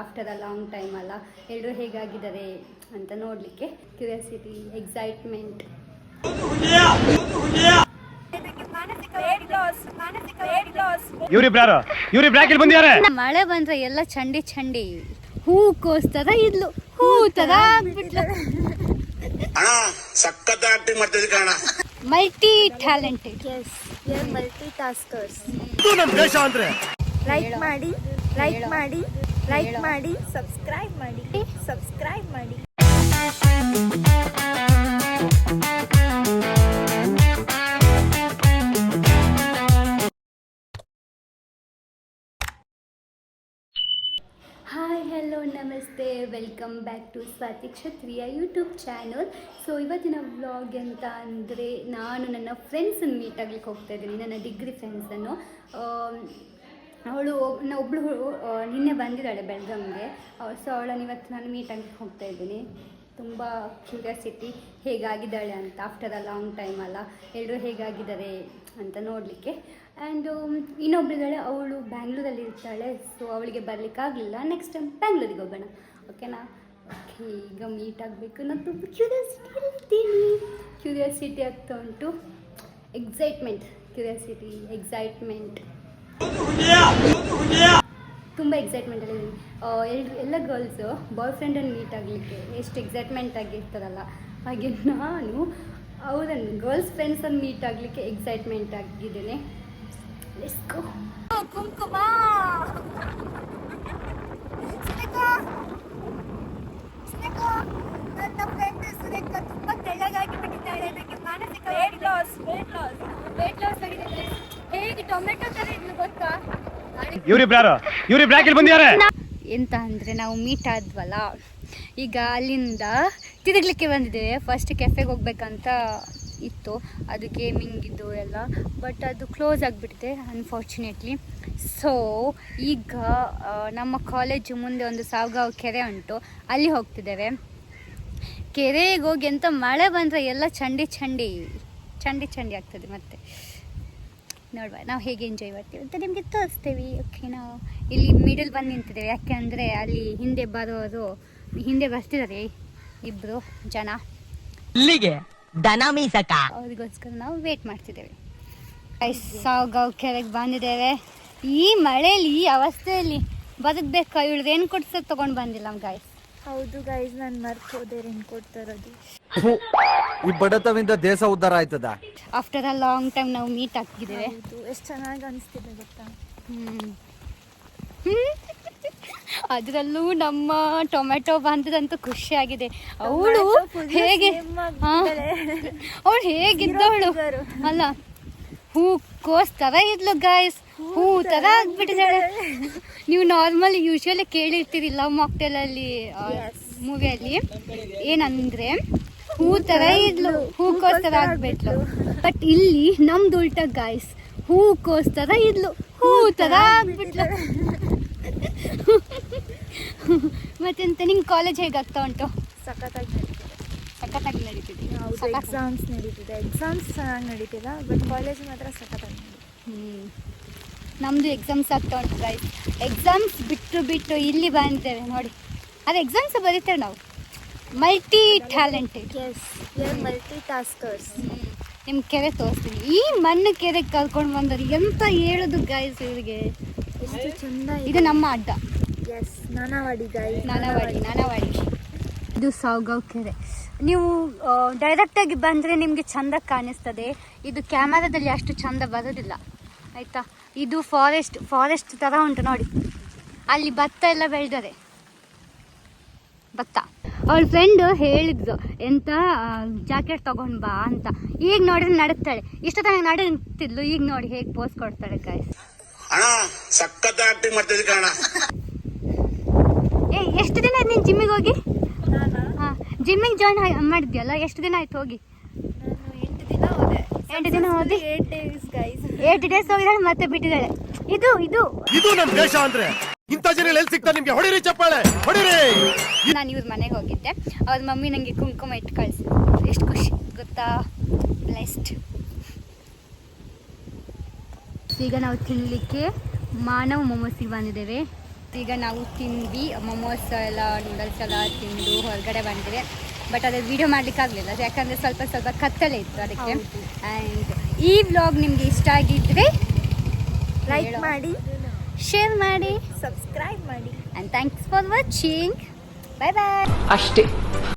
After a long time ಅಲ್ಲ, ಎಲ್ಲರೂ ಹೇಗಾಗಿದ್ದಾರೆ ಅಂತ ನೋಡಲಿಕ್ಕೆ ಕ್ಯೂರಿಯಾಸಿಟಿ, ಎಕ್ಸೈಟ್ಮೆಂಟ್. ಮಳೆ ಬಂದ್ರೆ ಎಲ್ಲ ಚಂಡಿ ಚಂಡಿ, ಹೂಕೋಸ್ತರ ಇದ್ಲು, ಹೂ ತರ ಆಗ್ಬಿಟ್ಲು. Multi talented, multi taskers. Like ಮಾಡಿ, ಲೈಕ್ ಮಾಡಿ, ಲೈಕ್ ಮಾಡಿ, ಸಬ್ಸ್ಕ್ರೈಬ್ ಮಾಡಿ, ಸಬ್ಸ್ಕ್ರೈಬ್ ಮಾಡಿ. ಹಾಯ್, ಹಲೋ, ನಮಸ್ತೆ, welcome back to Swathi Kshatriya YouTube channel. So ಇವತ್ತಿನ ವ್ಲಾಗ್ ಅಂತ ಅಂದರೆ, ನಾನು ನನ್ನ ಫ್ರೆಂಡ್ಸನ್ನು ಮೀಟ್ ಆಗ್ಲಿಕ್ಕೆ ಹೋಗ್ತಾ ಇದ್ದೀನಿ, ನನ್ನ ಡಿಗ್ರಿ ಫ್ರೆಂಡ್ಸನ್ನು. ಒಬ್ಬಳು ನಿನ್ನೆ ಬಂದಿದ್ದಾಳೆ ಬೆಳಗಾಂಗೆ. ಸೊ ಅವಳನ್ನು ಇವತ್ತು ನಾನು ಮೀಟ್ ಆಗ್ಲಿಕ್ಕೆ ಹೋಗ್ತಾ ಇದ್ದೀನಿ. ತುಂಬ ಕ್ಯೂರಿಯಾಸಿಟಿ, ಹೇಗಾಗಿದ್ದಾಳೆ ಅಂತ. ಆಫ್ಟರ್ ಅ ಲಾಂಗ್ ಟೈಮ್ ಅಲ್ಲ, ಎಲ್ಲರೂ ಹೇಗಾಗಿದ್ದಾರೆ ಅಂತ ನೋಡಲಿಕ್ಕೆ. ಆ್ಯಂಡ್ ಇನ್ನೊಬ್ಬಳಿದ್ದಾಳೆ, ಅವಳು ಬ್ಯಾಂಗ್ಳೂರಲ್ಲಿ ಇರ್ತಾಳೆ. ಸೊ ಅವಳಿಗೆ ಬರಲಿಕ್ಕಾಗಲಿಲ್ಲ. ನೆಕ್ಸ್ಟ್ ಟೈಮ್ ಬ್ಯಾಂಗ್ಳೂರಿಗೆ ಹೋಗೋಣ, ಓಕೆನಾ? ಓಕೆ, ಈಗ ಮೀಟ್ ಆಗಬೇಕು. ನಾನು ತುಂಬ ಕ್ಯೂರಿಯಾಸಿಟಿ ಆಗ್ತಾ ಉಂಟು. ಎಕ್ಸೈಟ್ಮೆಂಟ್, ಕ್ಯೂರಿಯಾಸಿಟಿ, ಎಕ್ಸೈಟ್ಮೆಂಟ್, ತುಂಬ ಎಕ್ಸೈಟ್ಮೆಂಟಲ್ಲಿ ಎಲ್ಲ ಗರ್ಲ್ಸು ಬಾಯ್ ಫ್ರೆಂಡನ್ನು ಮೀಟ್ ಆಗಲಿಕ್ಕೆ ಎಷ್ಟು ಎಕ್ಸೈಟ್ಮೆಂಟ್ ಆಗಿರ್ತಾರಲ್ಲ, ಹಾಗೆ ನಾನು ಅವರನ್ನು ಗರ್ಲ್ಸ್ ಫ್ರೆಂಡ್ಸನ್ನು ಮೀಟ್ ಆಗಲಿಕ್ಕೆ ಎಕ್ಸೈಟ್ಮೆಂಟ್ ಆಗಿದ್ದೇನೆ. Let's go. ಕುಂಕುಮ, ನನ್ನ ಫ್ರೆಂಡ್ ಸುರೇಖ ತುಂಬ ತೆಳ್ಳಗಾಗಿ ಬಿಟ್ಟಿದ್ದಾಳೆ. ಅದಕ್ಕೆ ಮಾನಸಿಕ ವೇಟ್ ಲಾಸ್ ಆಗಿದೆ. ಹೇಗೆ ಟೊಮೆಟೊ ಥರ ಇದ್ಲು ಗೊತ್ತಾ? ಎಂತ ಅಂದರೆ, ನಾವು ಮೀಟ್ ಆದ್ವಲ್ಲ, ಈಗ ಅಲ್ಲಿಂದ ತಿರುಗಲಿಕ್ಕೆ ಬಂದಿದ್ದೇವೆ. ಫಸ್ಟ್ ಕೆಫೆಗೆ ಹೋಗ್ಬೇಕಂತ ಇತ್ತು, ಅದು ಗೇಮಿಂಗ್ ಇದು ಎಲ್ಲ, ಬಟ್ ಅದು ಕ್ಲೋಸ್ ಆಗಿಬಿಟ್ಟಿದೆ ಅನ್ಫಾರ್ಚುನೇಟ್ಲಿ. ಸೊ ಈಗ ನಮ್ಮ ಕಾಲೇಜು ಮುಂದೆ ಒಂದು ಸಾವಗಾವ್ ಕೆರೆ ಉಂಟು, ಅಲ್ಲಿ ಹೋಗ್ತಿದ್ದೇವೆ. ಕೆರೆಗೆ ಹೋಗಿ ಎಂತ ಮಳೆ ಬಂದರೆ ಎಲ್ಲ ಚಂಡಿ ಆಗ್ತದೆ. ಮತ್ತು ನೋಡುವ ನಾವು ಹೇಗೆ ಎಂಜಾಯ್ ಮಾಡ್ತೀವಿ ಅಂತ ನಿಮಗೆ ತೋರಿಸ್ತೇವೆ. ಓಕೆ, ನಾವು ಇಲ್ಲಿ ಮಿಡಲ್ ಬಂದು ನಿಂತಿದ್ದೇವೆ. ಯಾಕೆ ಅಂದರೆ ಅಲ್ಲಿ ಹಿಂದೆ ಬರ್ತಿದ್ದಾರೆ ಇಬ್ಬರು ಜನ, ಅವ್ರಿಗೋಸ್ಕರ ನಾವು ವೇಟ್ ಮಾಡ್ತಿದ್ದೇವೆ. ಸಾವಗಾವ್ ಕೆರೆಗೆ ಬಂದಿದ್ದೇವೆ. ಈ ಮಳೆಯಲ್ಲಿ, ಈ ಅವಸ್ಥೆಯಲ್ಲಿ ಬದುಕಬೇಕಾ? ಇವಳು ರೇನ್ ಕೋಟ್ ಸಹ ತೊಗೊಂಡು ಬಂದಿಲ್ಲ ನಮ್ಮ ಗಾಯ್ಸ್. ಹೌದು ಗೈಸ್, ನಾನು ಮರ್ತು ಹೋದೆ ರೇನ್ ಕೋಟ್ ತರೋದು. ಈ ಬಡತವಿಂದ ದೇಶ ಉದ್ಧಾರ ಆಯ್ತದ. ಆಫ್ಟರ್ ಅ ಲಾಂಗ್ ಟೈಮ್ ನಾವು ಮೀಟ್ ಆಗ್ತಿದ್ದೇವೆ. ಎಷ್ಟು ಚೆನ್ನಾಗಿ ಅನಿಸ್ತಿದೆ ಗೊತ್ತಾ? ಅದರಲ್ಲೂ ನಮ್ಮ ಟೊಮೆಟೊ ಬಂದದಂತೂ ಖುಷಿಯಾಗಿದೆ. ಅವಳು ಹೇಗಿದ್ದವಳು ಅಲ್ಲ, ಹೂಕೋಸ್ ಥರ ಇದ್ಲು ಗಾಯ್ಸ್, ಹೂ ಥರ ಆಗ್ಬಿಟ್ಟಿದ್ದಾಳೆ. ನೀವು ನಾರ್ಮಲ್ ಯೂಶುವಲಿ ಕೇಳಿರ್ತೀರಿ ಲವ್ ಮಾಕ್ಟೇಲಲ್ಲಿ ಮೂವಿಯಲ್ಲಿ, ಏನಂದರೆ ಹೂ ಥರ ಇದ್ಲು, ಹೂಕೋಸ್ ಥರ ಆಗ್ಬಿಟ್ಲು. ಬಟ್ ಇಲ್ಲಿ ನಮ್ದು ಉಲ್ಟಾ ಗಾಯ್ಸ್, ಹೂಕೋಸ್ ಥರ ಇದ್ಲು, ಹೂ ಥರ ಆಗ್ಬಿಟ್ಲು. ಮತ್ತೆಂತ, ನಿಂಗೆ ಕಾಲೇಜ್ ಹೇಗಾಗ್ತಾ ಉಂಟು? ಸಖತ್ತಾಗಿ ನಡೀತಿದೆ. ಎಕ್ಸಾಮ್ಸ್ ನಡೀತಿದೆ. ಎಕ್ಸಾಮ್ಸ್ ಚೆನ್ನಾಗಿ ನಡೀತಿಲ್ಲ, ಬಟ್ ಕಾಲೇಜ್ ಮಾತ್ರ ಸಖತ್ತಾಗಿ ನಡೀತಿದೆ. ನಮ್ಮದು ಎಕ್ಸಾಮ್ಸ್ ಆಗ್ತಾ ಉಂಟು ಗೈಸ್. ಎಕ್ಸಾಮ್ಸ್ ಬಿಟ್ಟು ಇಲ್ಲಿ ಬಂದಿದ್ದೇವೆ ನೋಡಿ. ಅದು ಎಕ್ಸಾಮ್ಸ್ ಬರೀತೇವೆ ನಾವು. Multi talented, multi taskers. ನಿಮ್ಮ ಕೆರೆ ತೋರಿಸ್ತೀನಿ. ಈ ಮಣ್ಣು ಕೆರೆಗೆ ಕರ್ಕೊಂಡು ಬಂದರು, ಎಂತ ಹೇಳೋದು ಗೈಸ್ ಇವರಿಗೆ. ಎಷ್ಟು ಚಂದ ಇದು ನಮ್ಮ ಅಡ್ಡ. ನಾನಾವಾಡಿ. ಇದು ಸಾವಗಾವ್ ಕೆರೆ. ನೀವು ಡೈರೆಕ್ಟಾಗಿ ಬಂದರೆ ನಿಮಗೆ ಚಂದ ಕಾಣಿಸ್ತದೆ. ಇದು ಕ್ಯಾಮರಾದಲ್ಲಿ ಅಷ್ಟು ಚಂದ ಬರೋದಿಲ್ಲ, ಆಯಿತಾ? ಇದು ಫಾರೆಸ್ಟ್ ಥರ ಉಂಟು ನೋಡಿ. ಅಲ್ಲಿ ಭತ್ತ ಎಲ್ಲ ಬೆಳೆದರೆ, ಭತ್ತ. ಅವಳ ಫ್ರೆಂಡ್ ಹೇಳಿದ್ದು ಎಂತ ಜಾಕೆಟ್ ತಗೊಂಡು ಬಾ ಅಂತ. ಈಗ ನೋಡಿದ್ರೆ ನಡುತ್ತಾಳೆ. ಇಷ್ಟ ತನಕ ನಡುತ್ತಿದ್ಲು, ಈಗ ನೋಡಿ ಹೇಗೆ ಪೋಸ್ ಕೊಡ್ತಾಳೆ ಗಾಯ್ಸ್. ಎಷ್ಟು ದಿನ ಆಯ್ತು ನೀನು ಜಿಮ್ಮಿಗೆ ಹೋಗಿ? ಜಿಮ್ಮಿಗೆ ಜಾಯ್ನ್ ಮಾಡಿದ್ಯಲ್ಲ, ಎಷ್ಟು ದಿನ ಆಯ್ತು ಹೋಗಿ? 8 ದಿನ ಹೋಗಿ 8 ಡೇಸ್ ಹೋಗಿದ್ದಾಳೆ, ಮತ್ತೆ ಬಿಟ್ಟಿದ್ದಾಳೆ. ಇದು ನಮ್ಮ ದೇಶ ಅಂದ್ರೆ ಇಂಥ ಜನ ಎಲ್ಲಿ ಸಿಗ್ತಾರೆ ನಿಮಗೆ? ಹೊಡಿರಿ ಚಪ್ಪಾಳೆ, ಹೊಡಿರಿ. ನಾನು ಇವ್ರ ಮನೆಗೆ ಹೋಗಿದ್ದೆ. ಅವ್ರ ಮಮ್ಮಿ ನನಗೆ ಕುಂಕುಮ ಇಟ್ಟು ಕಳಿಸಿ. ಎಷ್ಟು ಖುಷಿ ಗೊತ್ತಾ? ಬ್ಲೆಸ್ಡ್. ಈಗ ನಾವು ತಿನ್ನಲಿಕ್ಕೆ ಮಾನವ್ ಮೊಮೋಸಿಗೆ ಬಂದಿದ್ದೇವೆ. ಈಗ ನಾವು ತಿಂದ್ವಿ ಮೊಮೋಸ್ ಎಲ್ಲ ನೂಡಲ್ಸ್ ಎಲ್ಲ ತಿಂದು ಹೊರಗಡೆ ಬಂದಿವೆ. ಬಟ್ ಅದ್ರ ವಿಡಿಯೋ ಮಾಡಲಿಕ್ಕಾಗಲಿಲ್ಲ, ಯಾಕಂದರೆ ಸ್ವಲ್ಪ ಕತ್ತಲೆ ಇತ್ತು ಅದಕ್ಕೆ. ಆ್ಯಂಡ್ ಈ ವ್ಲಾಗ್ ನಿಮಗೆ ಇಷ್ಟ ಆಗಿದ್ದರೆ ಲೈಕ್ ಮಾಡಿ, ಶೇರ್ ಮಾಡಿ, ಸಬ್ಸ್ಕ್ರೈಬ್ ಮಾಡಿ. And thanks for watching. Bye bye. ಅಷ್ಟೇ.